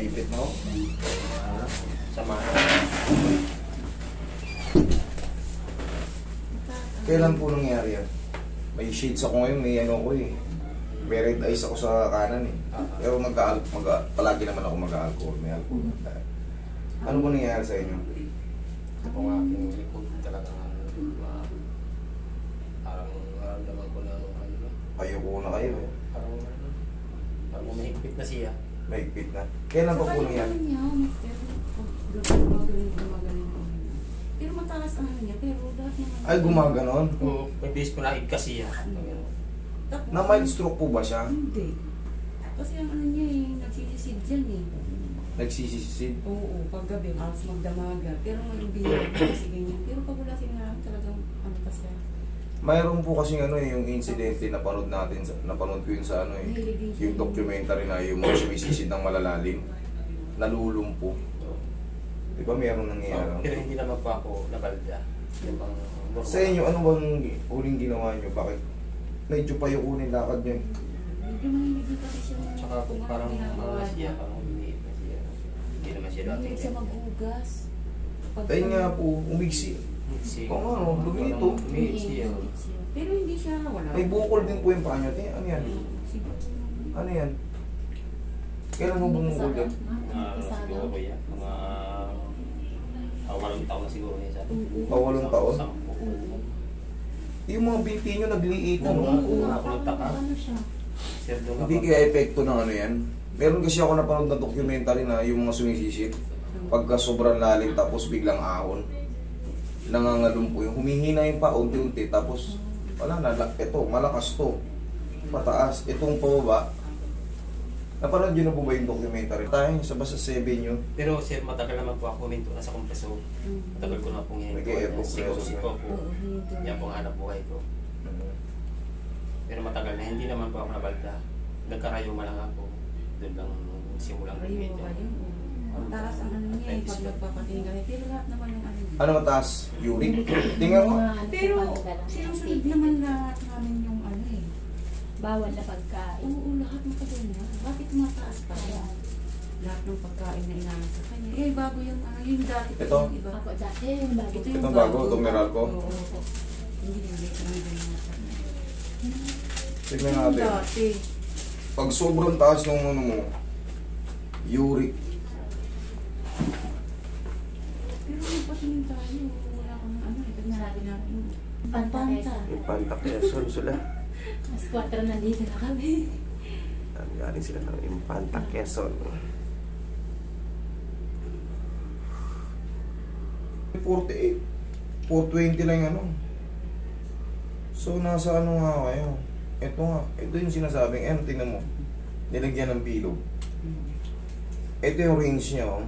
Naipit na ako. Sama. Kailan po nangyari yan? May shades ako ngayon, may ano ko eh. May red eyes ako sa kanan eh. Pero palagi naman ako mag-alcohol. May alcohol. Ano po nangyayari sa inyo? Ito ang aking likod talagang parang naramdaman ko na ano. Ayoko na kayo eh. Parang umihigpit na siya. Mahigpit na. Kailan pa po nangyari? Pero mataas ang ano niya, pero lahat naman. Ay, gumaganon? Oo. May bis ko na kasi siya. Na mild stroke po ba siya? Hindi. Kasi ang ano niya eh, nagsisisid dyan eh. Nagsisisid? Oo, paggabi, alas magdamaga. Pero ngayon bihira kasi ganyan. Pero pag wala siya talagang ano pa siya. Mayroon po kasi ano eh, yung incidente na napanood natin, napanood ko yun sa ano eh, yung documentary na yung mga sumisisid ng malalalim, nalulumpo. Di ba mayroon nangyayari? Pero hindi naman po ako nabalda. Yung bang Sa inyo, ano bang huling ginawa nyo? Bakit? Medyo payukunin lakad nyo. Medyo mahilig kasi siya. Tsaka parang siya, parang umiit na siya. Hindi naman siya dati. Mahilig siya maghugas. Dahil nga po, umigsi. Oo nga, no, lumito. Umiit siya. Pero hindi siya wala. May bukol din po yung paa nyo. Ano yan? Ano yan? Kailan mo bumukol yan? Siguro ko yan. Mga 8 taon na siguro niya sa atin. 8 taon? 10. Yung mga binti nyo nagliitan, no? Ako nagtaka. Hindi kaya epekto ng ano yan? Meron kasi ako napanood na documentary na yung mga sumisisid. Pagka sobrang lalim tapos biglang ahon. Nangangalumpo yung humihina yung pa unti-unti tapos wala na, ito, malakas to. Pataas. Itong pababa. Napanood yun na po ba yung documentary? Tayo, sa basta 7 yun. Pero sir, matagal naman po ako huminto na sa kompreso. Matagal ko na pong hininto. Siko po. Yan pong hanap buhay ko. Pero matagal na, hindi naman po ako nabalda. Nagkarayuma lang ako. Doon lang simulang Rayuma ba yun? Mataas ang ano niya eh, pag nagpapatingin kami. Pero lahat naman yung ano niya. Ano mataas? Uric? Tingnan mo. Pero sinusunod naman lahat namin yung ano eh. Bawal na pagkain. Oo, lahat ng kanya. Bakit mataas pa yan? Lahat ng pagkain na inaano sa kanya. Eh, bago yung ano, yung dati pa Ito? yung iba. Ako dati, yung bago. Ito yung Itong bago, itong Meralco? Oo. Hindi kami ganyan. Tignan Yung natin. dati. Pag sobrang taas ng ano mo, uric. Pero magpatingin tayo. Wala kang ano, tignan natin natin. Panta. Impanta-Quezon sila. Mas 4 na dito na kami. Galing sila ng Impanta-Quezon. 48. 420 lang yung ano. So, nasa ano nga kayo? Ito nga. Ito yung sinasabing, tingnan mo. Nilagyan ng bilog. Ito yung range niya, oh.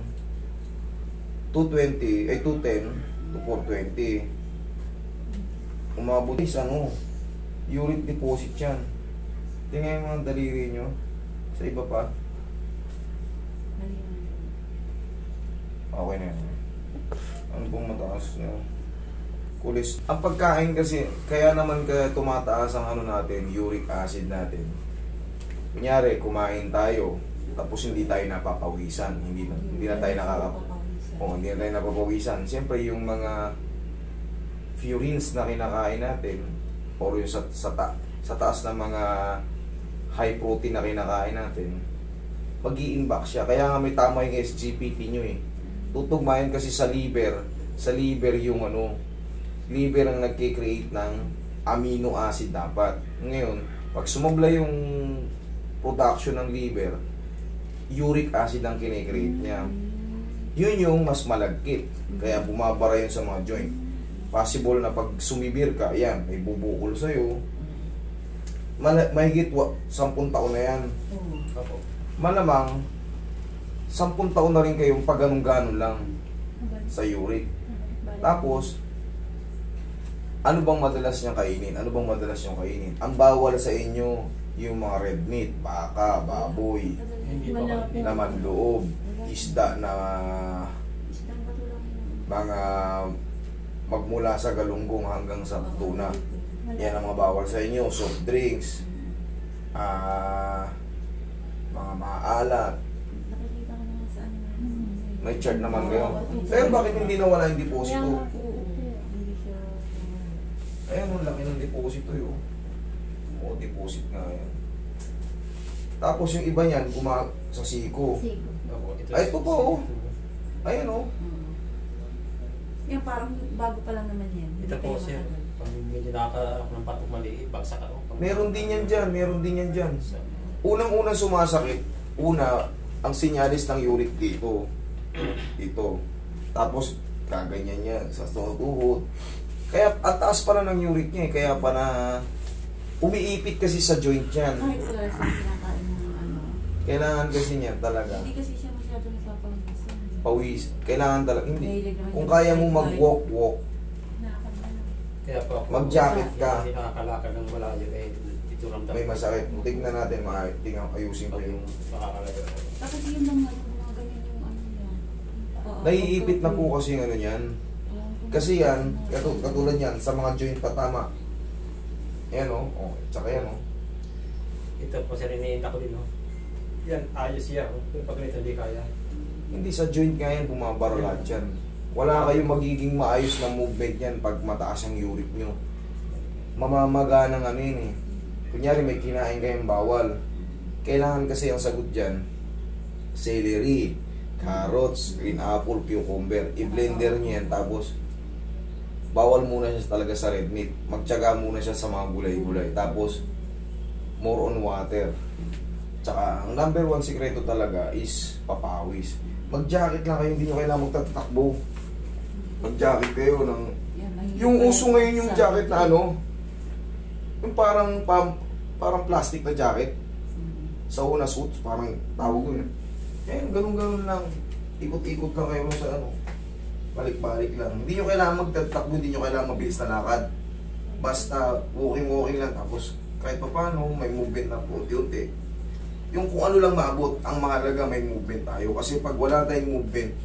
220, ay 210 to 420. Umabot is ano, uric deposit yan. Tingnan yung mga daliri nyo. Sa iba pa. Okay na yan. Ano pong mataas nyo? Kulis. Ang pagkain kasi, kaya naman kaya tumataas ang ano natin, uric acid natin. Kunyari, kumain tayo, tapos hindi tayo napapawisan. Hindi na tayo hindi na tayo napapawisan. Siyempre, yung mga purines na kinakain natin, or yung sa taas ng mga high protein na kinakain natin, mag-i-imbak siya. Kaya nga may tama yung SGPT nyo eh. Tutugmayan kasi sa liver yung ano, liver ang nagkikreate ng amino acid dapat. Ngayon, pag sumabla yung production ng liver, uric acid ang kinikreate niya. Yun yung mas malagkit. Kaya bumabara yun sa mga joint. Possible na pag sumibir ka, yan, may bubukol sa'yo. Mahigit 10 taon na yan. Malamang 10 taon na rin kayong pag ganun-ganon lang sa uric. Tapos, ano bang madalas niyang kainin? Ano bang madalas niyang kainin? Ang bawal sa inyo, yung mga red meat, baka, baboy, laman loob, isda na mga magmula sa galunggong hanggang sa tuna. Yan ang mga bawal sa inyo. Soft drinks, mga maalat, May chart naman kayo. Pero bakit hindi nawala yung deposito? Oo. Hindi siya... Ayan, ang laki ng deposito yun. Oo, deposit nga yan. Tapos yung iba niyan, sa siko. Sigo. Opo, Ay, ito po, oh. Ayan, oh. Yung parang bago pa lang naman yan. Ito po sir, pag medyo nakaka ng patok maliit, bagsak ako. Meron din yan dyan, meron din yan dyan. Unang-unang sumasakit, ang sinyalis ng uric dito. Dito. Tapos, kaganyan niya sa tuhod. Kaya, at taas pala ng uric niya eh. Kaya pa na, umiipit kasi sa joint yan. Kahit wala siya kinakain ng ano. Kailangan kasi niya talaga. Hindi kasi siya masyado nagpapawisan. Pawis. Kailangan talaga. Hindi. Mahilig naman Kung siya kaya mo mag-bike. mag-walk. Nakakabala. Kaya po ako, Mag-jacket ka. hindi nakakalakad ng malayo eh, ito ramdam. May masakit. Tignan natin, tingnan, ayusin ko Pag yung... yung makakalagay. Tapos yun lang mga ganyan yung ano yan. Oo, Naiipit na po oo. kasi yung ano yan. Oo. Kasi yan, katulad yan, sa mga joint patama. Ayan o, oh, tsaka yan o. Ito po sir, iniinta ko din oh. Yan, ayos yan. Pero pag ganito hindi kaya. Hindi sa joint nga yan, bumabara lahat yan. Wala kayong magiging maayos na movement yan pag mataas ang uric nyo. Mamamaga ng ano yun eh. Kunyari may kinain kayong bawal. Kailangan kasi ang sagot dyan, celery, carrots, green apple, cucumber. I-blender nyo yan, tapos bawal muna siya talaga sa red meat. Magtiyaga muna siya sa mga gulay-gulay. Tapos, more on water. Tsaka, ang number one sikreto talaga is papawis. Mag-jacket lang kayo, hindi nyo kailangan magtatakbo. Mag-jacket kayo ng... Yan, mahilig Yung pa uso yan ngayon yung sa- jacket na ano, yung parang plastic na jacket. Sa una suits, parang tawag ko yun. Eh, ganun-ganun lang. Ikot-ikot lang kayo sa ano. Balik-balik lang. Hindi nyo kailangan magtatakbo, hindi nyo kailangan mabilis na lakad. Basta walking lang, tapos kahit pa paano, may movement na po, unti-unti. Yung kung ano lang maabot, ang mahalaga may movement tayo. Kasi pag wala tayong movement,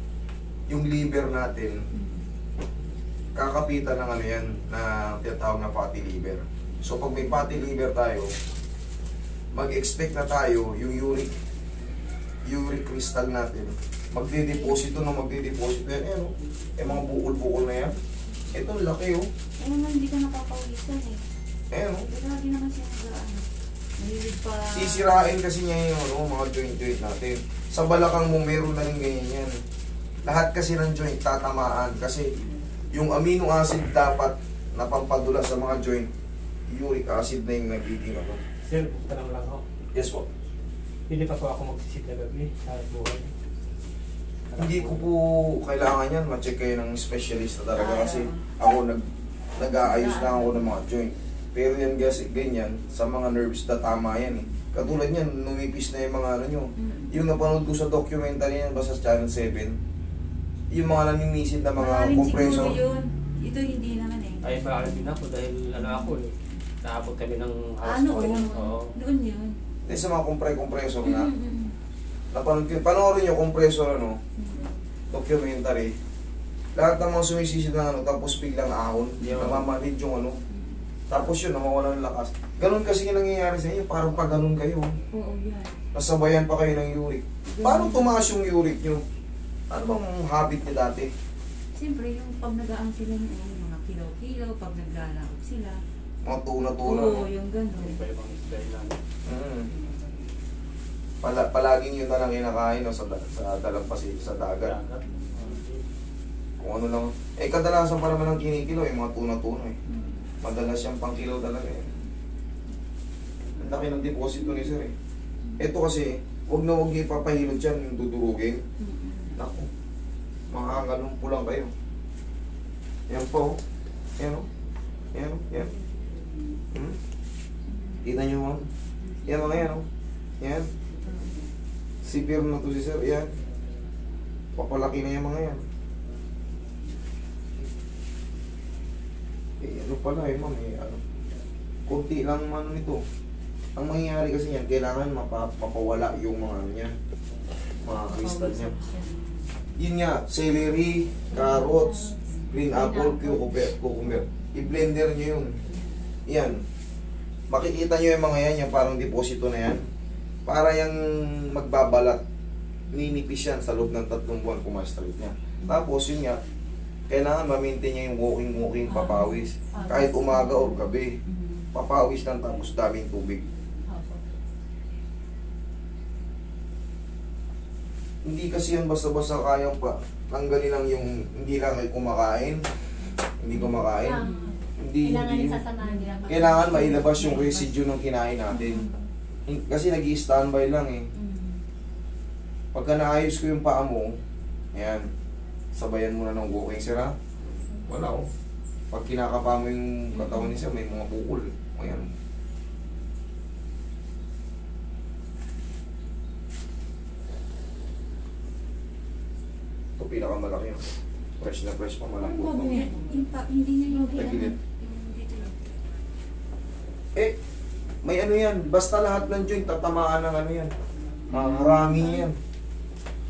yung liver natin, kakapitan ng ano yan, na tinatawag na fatty liver. So pag may fatty liver tayo, mag-expect na tayo yung uric crystal natin, magdideposito yan. Eh, no? Eh, mga bukol-bukol na yan. Ito, laki oh. Oo naman, hindi ka napapawisan eh. Eh, no? Lagi naman siya nag-ano. Mahilig pa... Sisirain kasi niya yung ano, mga joint natin. Sa balakang mo, meron na rin ganyan yan. Lahat kasi ng joint tatamaan kasi yung amino acid dapat na pampadula sa mga joint, uric acid na yung nagiging ano. Sir, tanong lang ako. Yes po. Hindi pa po ako magsisit na gabi sa buhay. Hindi ko po kailangan yan, ma-check kayo ng specialist na talaga kasi ako nag-aayos lang ako ng mga joint. Pero yan kasi ganyan, sa mga nerves na tama yan eh. Katulad yan, numipis na yung mga ano nyo. Yung napanood ko sa documentary yan, basta sa Channel 7, yung mga naninisid na mga Maraming compressor. siguro yun. Ito hindi naman eh. Ay, baka din ako dahil ano ako eh. Naabot kami ng house Ano call. yun? Oo. Doon yun. Hindi sa mga compressor na. Napanood ko, panoorin nyo compressor ano, documentary. Lahat ng mga sumisisid ng ano, tapos biglang ahon, namamanid yung ano. Tapos yun, nawawala ng lakas. Ganun kasi yung nangyayari sa inyo, parang pag ganun kayo. Oo, yan. Nasabayan pa kayo ng uric. Paano tumaas yung uric nyo? Ano bang habit niya dati? Siyempre, yung pag nag-aang sila yung mga kilo-kilo, pag naglalakot sila. Mga tuna-tuna. Oo, yung gano'n. Hindi pa ibang dahilan. Palaging yun na lang kinakain no, sa dalampasi, sa dagat. Dagat. Kung ano lang. Eh, kadalasan pa naman ng kinikilo, yung mga tuna-tuna eh. Madalas siyang pang kilo talaga eh. Ang laki ng deposito ni sir eh. Ito kasi, huwag na huwag niyo ipapahilot yan, yung dudurugin. Naku, makakalumpo lang kayo. Yan po. Yan o. Yan o. Yan. Kita nyo ma'am. Yan mga yan o. Yan. Severe na to si sir. Yan. Papalaki na yung mga yan. Eh, ano pala eh ma'am eh, ano. Kunti lang man nito. Ang mangyayari kasi yan, kailangan mapapawala yung mga ano niya. Mga kristal niya. Yun nga, celery, carrots, green apple, cucumber. I-blender nyo yun. Yan. Makikita nyo yung mga yan, yung parang deposito na yan. Para yung magbabalat ninipis yan sa loob ng 3 buwan puma-straight niya. Tapos yun nga, kailangan ma-maintain niya yung walking, papawis. Kahit umaga o gabi, papawis lang tapos daming tubig. Opo. Hindi kasi yan basta-basta kayang pa. Tanggalin lang yung, hindi lang kayo kumakain. Hindi kumakain. Hindi, Kailangan hindi. isasamahan nila. Kailangan mailabas yung residue ng kinain natin. Kasi nag-i-standby lang eh. Pagka naayos ko yung paa mo, ayan, sabayan mo na ng walking, sir ha? Wala oh. Pag kinakapa mo yung katawan ni sir, may mga bukol. Ayan. Ito pinakamalaki yun. Fresh na fresh pa, malambot. Hindi niya yung Tagilid. dito lang. Eh, may ano yan. Basta lahat ng joint, tatamaan ng ano yan. Marami yan.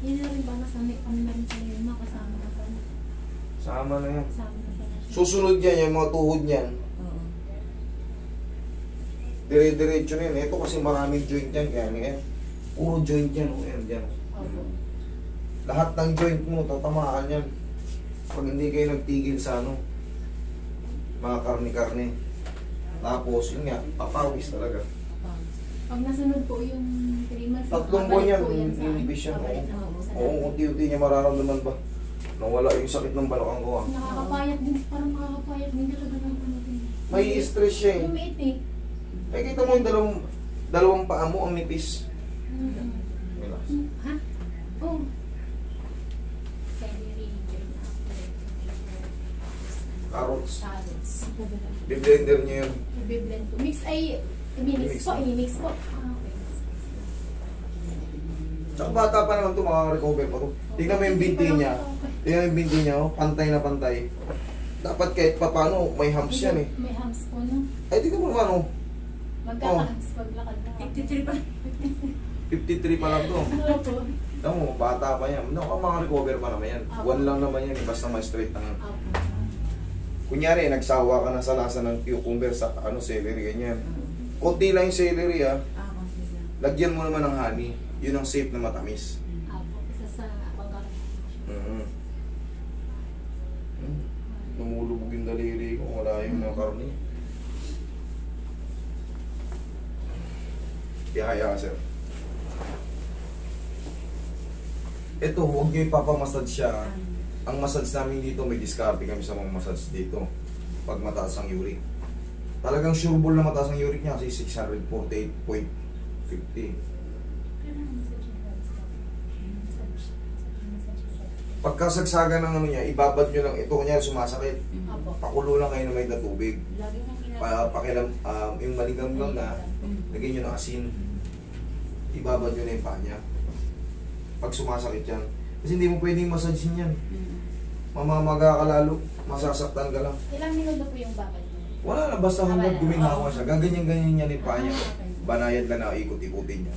Yun na rin ba nasanay kami na rin sa yun, makasama na kami. Sama na yan. Kasama na pala siya. Susunod yan, yung mga tuhod niyan. Oo. Dire-diretso na yan. Ito kasi maraming joint yan. Kaya yan. Puro joint yan. O yan, dyan. Opo. Lahat ng joint mo, tatamaan yan. Pag hindi kayo nagtigil sa ano, mga karne-karne. Tapos, yun nga, papawis talaga. Pag nasunod po yung 3 months, 3 buwan yan, po yan sa hindi siya. babalik na po sa Oo, dati. unti-unti niya mararamdaman ba? Nawala yung sakit ng balakang ko. ah. Nakakapayat din, parang makakapayat din talaga ng ano din. May stress siya eh. Lumiit eh. Eh, kita mo yung dalawang paa mo, ang nipis. Relax. Ha? Oh. Celery, green apple, Carrots. carrots. Biblender niya yun. I-blend po. Mix ay, i-mix po, i-mix po. Ah, okay. Tsaka bata pa naman ito, makaka-recover pa ito. Tingnan mo yung binti niya. Tingnan mo yung binti niya, oh. Pantay na pantay. Dapat kahit pa paano, may humps yan eh. May humps po, no? Ay, tingnan mo naman, oh. Magkaka-humps paglakad na. 53 pa. 53 pa lang to. Ano po? Tingnan mo, bata pa yan. Makaka-recover pa naman yan. Buwan lang naman yan, eh. Basta ma-straight lang. Opo. Kunyari, nagsawa ka na sa lasa ng cucumber sa ano, celery, ganyan. Kunti lang yung celery, ah. Konti lang. Lagyan mo naman ng honey. Yun ang safe na matamis. Opo. Isa sa pagkakas. Mm-hmm. Namulubog yung daliri ko. Wala yung mga karne. Ihaya ka, sir. Ito, huwag nyo ipapamassage siya. Ang massage namin dito, may diskarte kami sa mga massage dito. Pag mataas ang uric. Talagang sure ball na mataas ang uric niya kasi 648.50. Pagkasagsagan ng ano niya, ibabad nyo lang. Ito kanya sumasakit. Opo. Pakulo lang kayo na may tubig. Lagi nang ginagawa. Pakilam, yung maligamgam na, lagyan nyo ng asin. Ibabad nyo na yung paa niya. Pag sumasakit yan. Kasi hindi mo pwedeng massagein yan. Mamamaga ka lalo. Masasaktan ka lang. Ilang minuto po yung babad mo? Wala na, basta hanggang Wala. guminawa siya. Gaganyan-ganyan niya yung paa niya. Okay. Banayad lang na ikot-ikutin niya.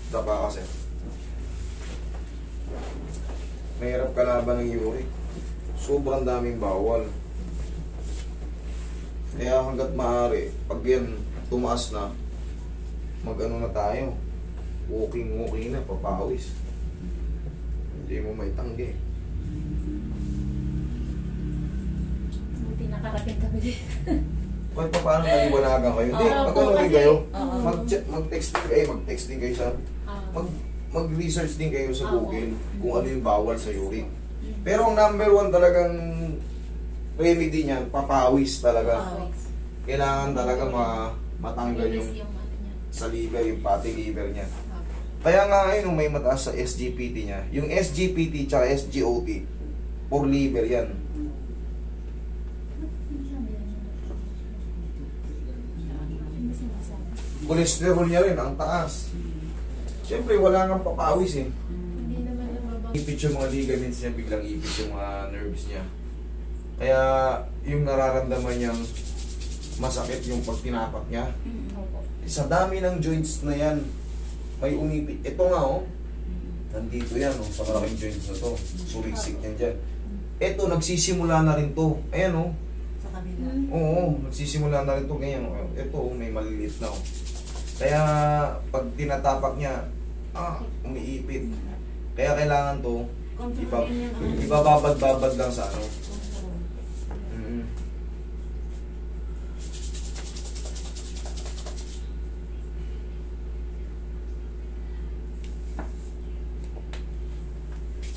Tapa kasi. Mahirap kalaban ng uric. Sobrang daming bawal. Kaya hanggat maaari, pag yan tumaas na, mag-ano na tayo. Walking na, papawis. Hindi mo may tanggi. Buti nakarating kami din. Kahit pa paano naliwanagan kayo. Hindi, Oo, mag-ano rin kasi- kayo. Oo. Mag-text din kayo sa... Ah. Mag-research din kayo sa Oo. Google kung ano yung bawal sa uric. Pero ang number 1 talagang remedy niyan, papawis talaga. Kailangan talaga matanggal yung Release yung ano niya. sa liver, yung fatty liver niya. Opo. Kaya nga ngayon, may mataas sa SGPT niya. Yung SGPT tsaka SGOT, for liver yan. Ano sinasabi? Cholesterol niya rin, ang taas. Siyempre, wala nang papawis eh. Hindi naman lumabas. Ipit yung mga ligaments niya, biglang ipit yung mga nerves niya. Kaya yung nararamdaman niyang masakit yung pag tinapak niya. Opo. Sa dami ng joints na yan, may umipit. Ito nga oh, nandito yan oh, sa malaking joints na to. Suliksik yan dyan. Ito, nagsisimula na rin to. Ayan oh, Sa kabila. kabila. Oo, nagsisimula na rin ito ganyan. Ito, may maliliit na. Kaya pag tinatapak niya, umiipit. Kaya kailangan to, Kontrolin niya. ibababad-babad lang sa ano.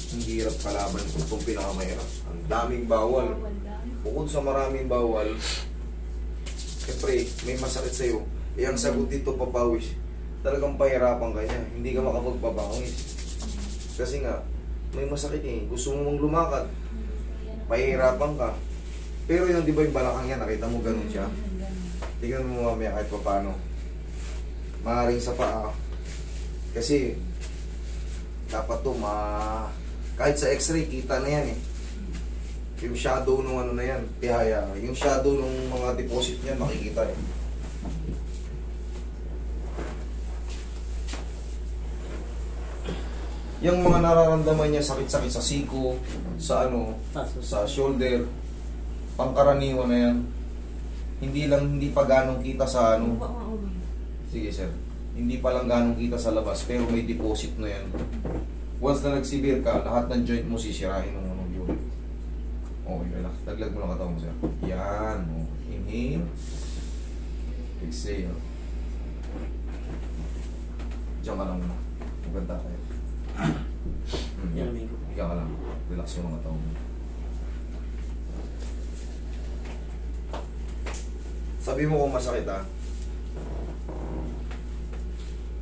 Ang hirap kalaban ko itong pinakamahirap. Ang daming bawal. Bukod sa maraming bawal, siyempre, may masakit sa'yo. Eh, ang sagot dito, papawis. Talagang pahirapan ka niya. Hindi ka makapagpapawis. Kasi nga, may masakit eh. Gusto mo mong lumakad. Pahirapan ka. Pero yung di ba yung balakang yan, nakita mo ganun siya. Tingnan mo mamaya kahit pa paano. Maaaring sa paa. Kasi, dapat to kahit sa x-ray, kita na yan eh. Yung shadow nung ano na yan, tihaya. Yung shadow nung mga deposit niyan, makikita eh. Yung mga nararamdaman niya, sakit-sakit sa siko, sa ano, sa shoulder, pangkaraniwan na yan. Hindi pa ganong kita sa ano. Sige sir. Hindi pa lang ganong kita sa labas, pero may deposit na yan. Once na nag-severe ka, lahat ng joint mo sisirain ng unong unit. Okay, relax. Taglag mo lang katawan mo, sir. Yan. Inhale. Exhale. Diyan ka lang muna. Maganda kayo. Higa ka lang. Relax mo lang katawan mo. Sabi mo kung masakit ha.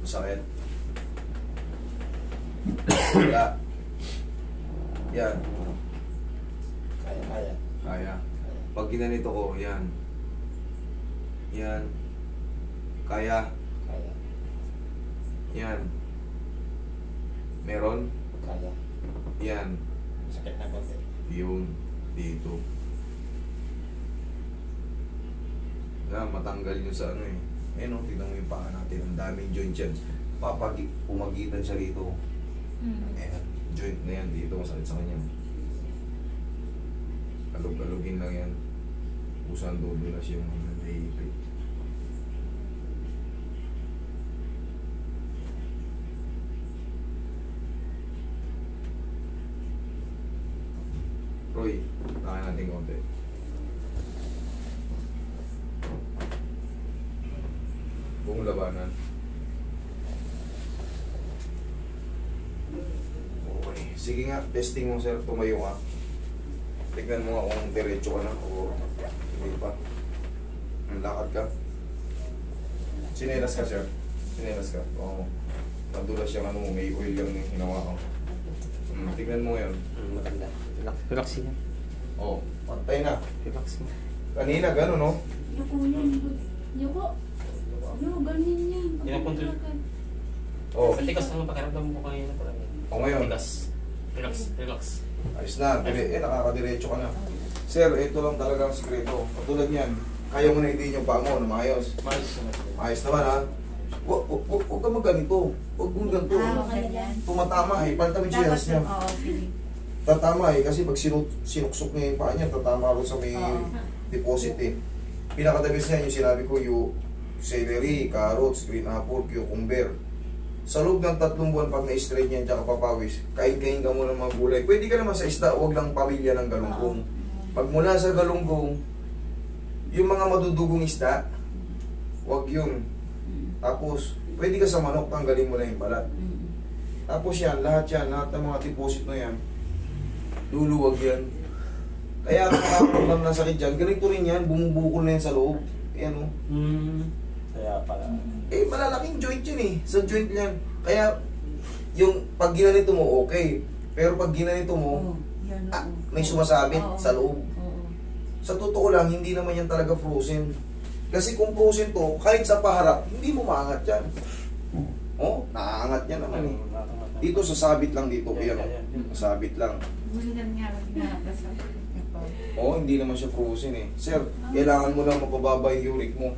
Masakit. Wala. Yan. Kaya. Pag ginanito ko, yan. Yan. Kaya. Yan. Meron? Kaya. Yan. Sakit na konti. Yun. Dito. Yan, matanggal yun sa ano eh. Eh no, tignan mo yung paa natin. Ang daming joint yan. Pumagitan siya rito. Ayan, joint na yan dito, masakit sa kanya. Alog-alogin lang yan. Usan dudulas yung naiipit. Roy, nakain natin konti. Buong labanan. Okay. Sige nga, testing mo sir, tumayo ka. Tignan mo nga kung diretso ka na o hindi pa. Lakad ka. Sinelas ka sir. Sinelas ka. Oo. Nadulas yung ano mo, may oil yung hinawa ko. Tignan mo ngayon. Maganda. Relax yan. Oo. Pantay na. Relax mo. Kanina gano'n no? Yuko yan. Yuko. Yuko, ganyan yan. Pinakontrol. Oo. Matigas ang pakiramdam mo kanina. O ngayon. Matigas. Relax. Relax. Ayos na. Nakakadiretso ka na. Sir, ito lang talaga ang sikreto. Katulad niyan, kaya mo na hindi yung paa mo na maayos. Maayos naman ha. Huwag ka magganito. Huwag mong ganito. Okay yan. Tumatama eh. Pantawid siya niya. Oo, sige. Tatama eh. Kasi pag sinuksok niya yung paa niya, tatama rin sa may deposit eh. Pinakadabis niya yung sinabi ko, yung celery, carrots, green apple, cucumber. Sa loob ng 3 buwan pag na-straight niyan tsaka papawis, kain-kain ka muna ng mga gulay. Pwede ka naman sa isda, huwag lang pamilya ng galunggong. Pag mula sa galunggong, yung mga madudugong isda, huwag yun. Tapos, pwede ka sa manok, tanggalin mo lang yung balat. Tapos yan, lahat ng mga deposit na yan, luluwag yan. Kaya kung nakakaramdam ng sakit dyan, ganito rin yan, bumubukol na yan sa loob. Ayan o. Kaya pala. Eh, malalaking joint yun eh. Sa joint yan. Kaya, yung pag ginanito mo, okay. Pero pag ginanito mo, may sumasabit sa loob. Sa totoo lang, hindi naman yan talaga frozen. Kasi kung frozen to, kahit sa paharap, hindi mo maangat yan. Oh, naaangat yan naman eh. Dito, sasabit lang dito. Ayan o. Sasabit lang. Oh, hindi naman siya frozen eh. Sir, kailangan mo lang mapababa yung uric mo.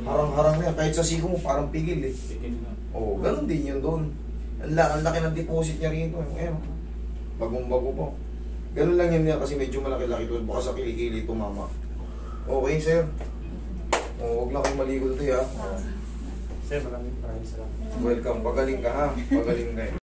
Harang-harang na yan. Kahit sa siko mo, parang pigil eh. Oo, ganun din yun doon. Ang laki ng deposit niya rito. Ayan, bagong-bago po. Ganun lang yan niya kasi medyo malaki-laki doon. Baka sa kilikili tumama. Okay, sir. Huwag lang kayong maligo dito, ha. Sir, maraming salamat. Welcome. Pagaling ka, ha. Pagaling ka.